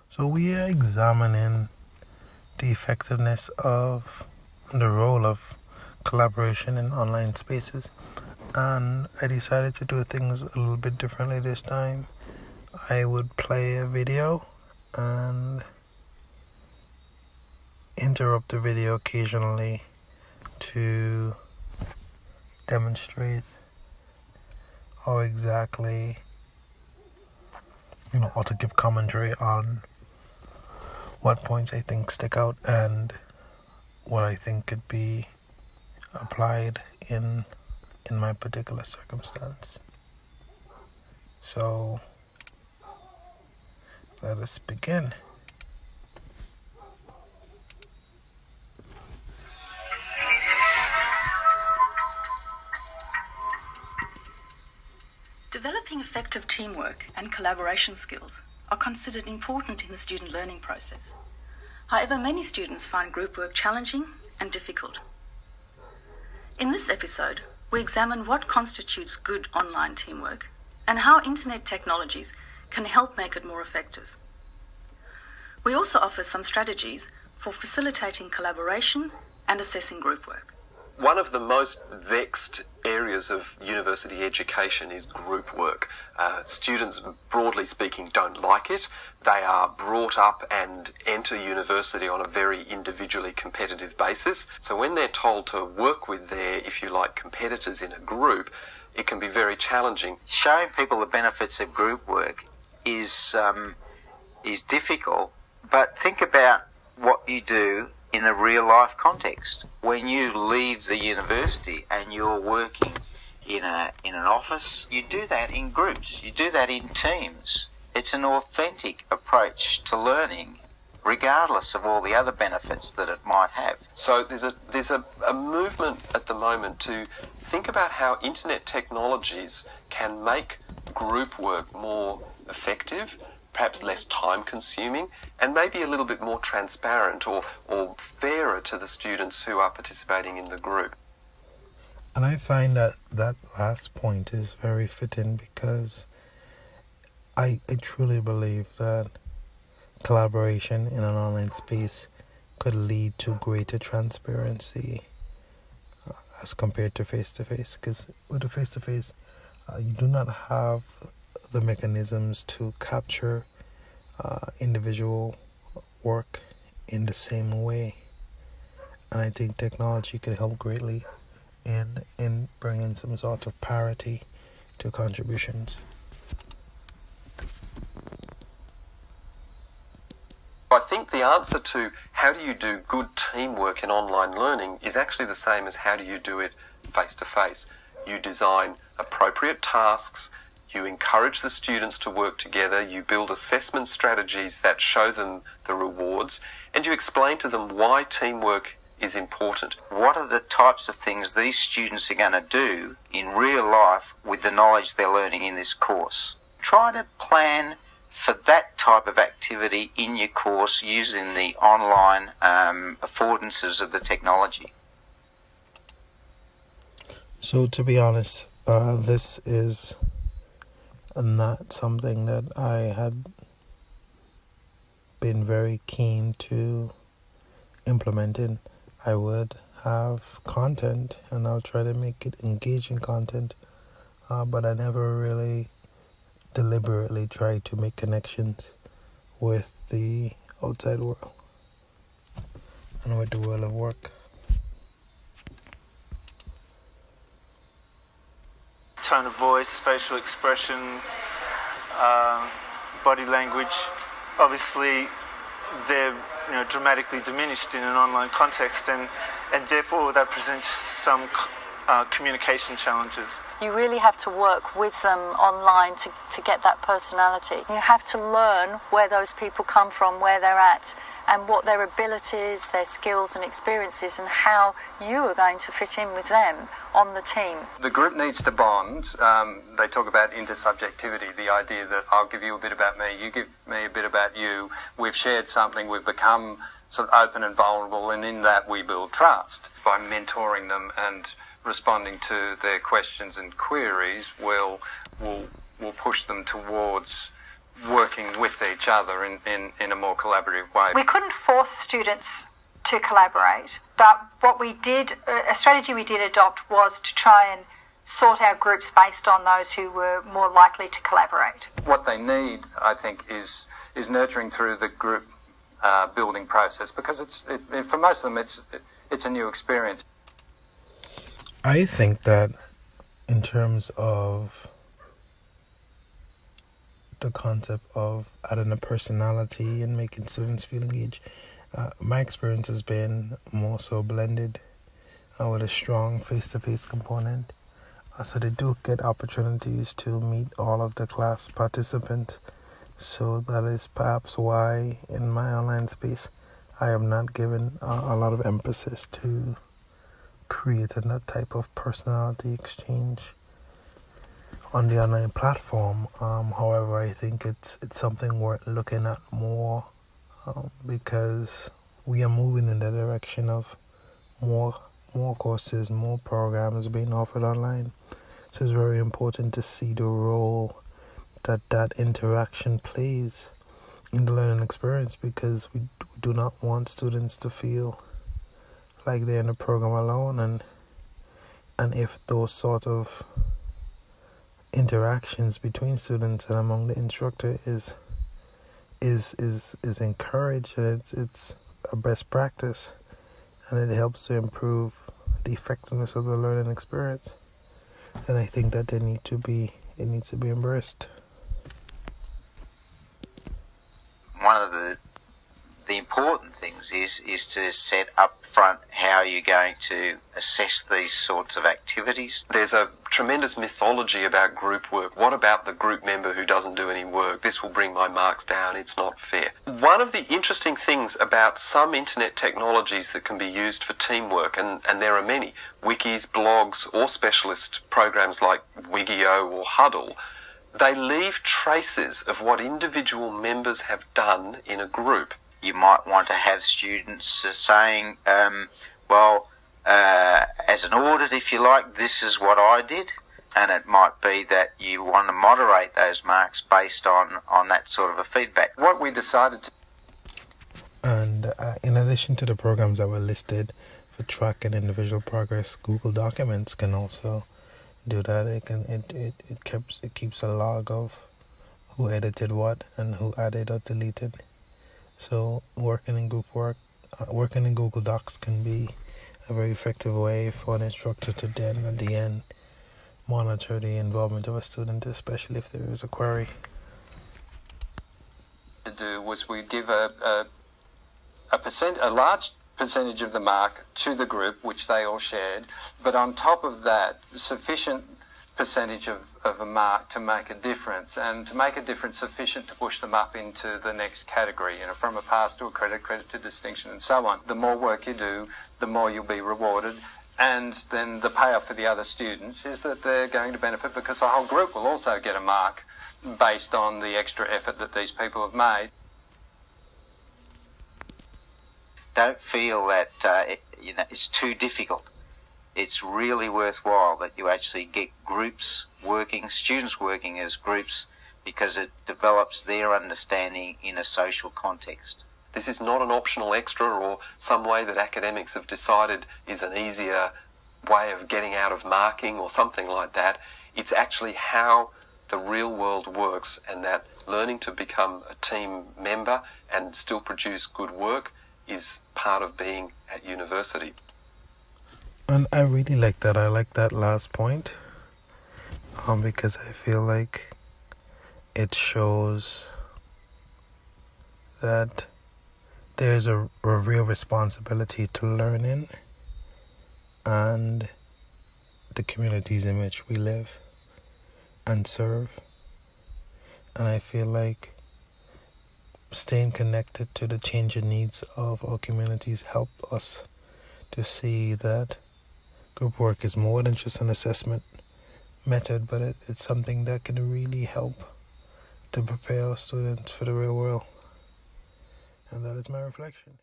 So we are examining the effectiveness of and the role of collaboration in online spaces. And I decided to do things a little bit differently this time. I would play a video and interrupt the video occasionally to demonstrate how exactly, or to give commentary on what points I think stick out and what I think could be applied in my particular circumstance. So let us begin. Developing effective teamwork and collaboration skills are considered important in the student learning process. However, many students find group work challenging and difficult. In this episode, we examine what constitutes good online teamwork and how internet technologies can help make it more effective. We also offer some strategies for facilitating collaboration and assessing group work. One of the most vexed areas of university education is group work. Students, broadly speaking, don't like it. They are brought up and enter university on a very individually competitive basis. So when they're told to work with their, if you like, competitors in a group, it can be very challenging. Showing people the benefits of group work is difficult, but think about what you do in the real life context. When you leave the university and you're working in an office, you do that in groups, you do that in teams. It's an authentic approach to learning, regardless of all the other benefits that it might have. So there's a movement at the moment to think about how internet technologies can make group work more effective, perhaps less time consuming, and maybe a little bit more transparent or fairer to the students who are participating in the group. And I find that last point is very fitting because I truly believe that collaboration in an online space could lead to greater transparency as compared to face-to-face. Because with a face-to-face, you do not have the mechanisms to capture individual work in the same way, and I think technology can help greatly in bringing some sort of parity to contributions. I think the answer to how do you do good teamwork in online learning is actually the same as how do you do it face-to-face. You design appropriate tasks, you encourage the students to work together, you build assessment strategies that show them the rewards, and you explain to them why teamwork is important. What are the types of things these students are going to do in real life with the knowledge they're learning in this course? Try to plan for that type of activity in your course using the online affordances of the technology. So to be honest, this is not something that I had been very keen to implement in. I would have content and I'll try to make it engaging content, but I never really deliberately tried to make connections with the outside world and with the world of work. Tone of voice, facial expressions, body language, obviously they're dramatically diminished in an online context, and therefore that presents some communication challenges. You really have to work with them online to get that personality. You have to learn where those people come from, where they're at, and what their abilities, their skills and experiences, and how you are going to fit in with them on the team. The group needs to bond. They talk about intersubjectivity, the idea that I'll give you a bit about me, you give me a bit about you, we've shared something, we've become sort of open and vulnerable, and in that we build trust. By mentoring them and responding to their questions and queries, we'll push them towards working with each other in a more collaborative way. We couldn't force students to collaborate, but what we did, a strategy we did adopt was to try and sort our groups based on those who were more likely to collaborate. What they need, I think, is nurturing through the group building process, because for most of them it's a new experience. I think that in terms of the concept of adding a personality and making students feel engaged, my experience has been more so blended with a strong face-to-face component. So they do get opportunities to meet all of the class participants. So that is perhaps why in my online space I have not given a lot of emphasis to creating that type of personality exchange on the online platform. However, I think it's something worth looking at more, because we are moving in the direction of more courses, more programs being offered online. So it's very important to see the role that interaction plays in the learning experience, because we do not want students to feel like they're in the program alone, and if those sort of interactions between students and among the instructor is encouraged, and it's a best practice, and it helps to improve the effectiveness of the learning experience, and I think that it needs to be embraced. One of the important things is to set up front how you're going to assess these sorts of activities. There's a tremendous mythology about group work. What about the group member who doesn't do any work? This will bring my marks down. It's not fair. One of the interesting things about some internet technologies that can be used for teamwork, and there are many, wikis, blogs, or specialist programs like Wiki10 or Huddle, they leave traces of what individual members have done in a group. You might want to have students saying, as an audit, if you like, this is what I did. And it might be that you want to moderate those marks based on that sort of a feedback. What we decided to... And in addition to the programs that were listed for tracking individual progress, Google Documents can also do that. It keeps a log of who edited what and who added or deleted. So working in Google Docs can be a very effective way for an instructor to then at the end monitor the involvement of a student, especially if there is a query. To do was we give a large percentage of the mark to the group, which they all shared, but on top of that, sufficient percentage of a mark to make a difference, and to make a difference sufficient to push them up into the next category, from a pass to a credit to distinction, and so on. The more work you do, the more you'll be rewarded, and then the payoff for the other students is that they're going to benefit, because the whole group will also get a mark based on the extra effort that these people have made. Don't feel that it's too difficult. It's really worthwhile that you actually get groups working, students working as groups, because it develops their understanding in a social context. This is not an optional extra or some way that academics have decided is an easier way of getting out of marking or something like that. It's actually how the real world works, and that learning to become a team member and still produce good work is part of being at university. And I really like that. I like that last point, because I feel like it shows that there's a real responsibility to learning and the communities in which we live and serve. And I feel like staying connected to the changing needs of our communities help us to see that group work is more than just an assessment method, but it's something that can really help to prepare our students for the real world. And that is my reflection.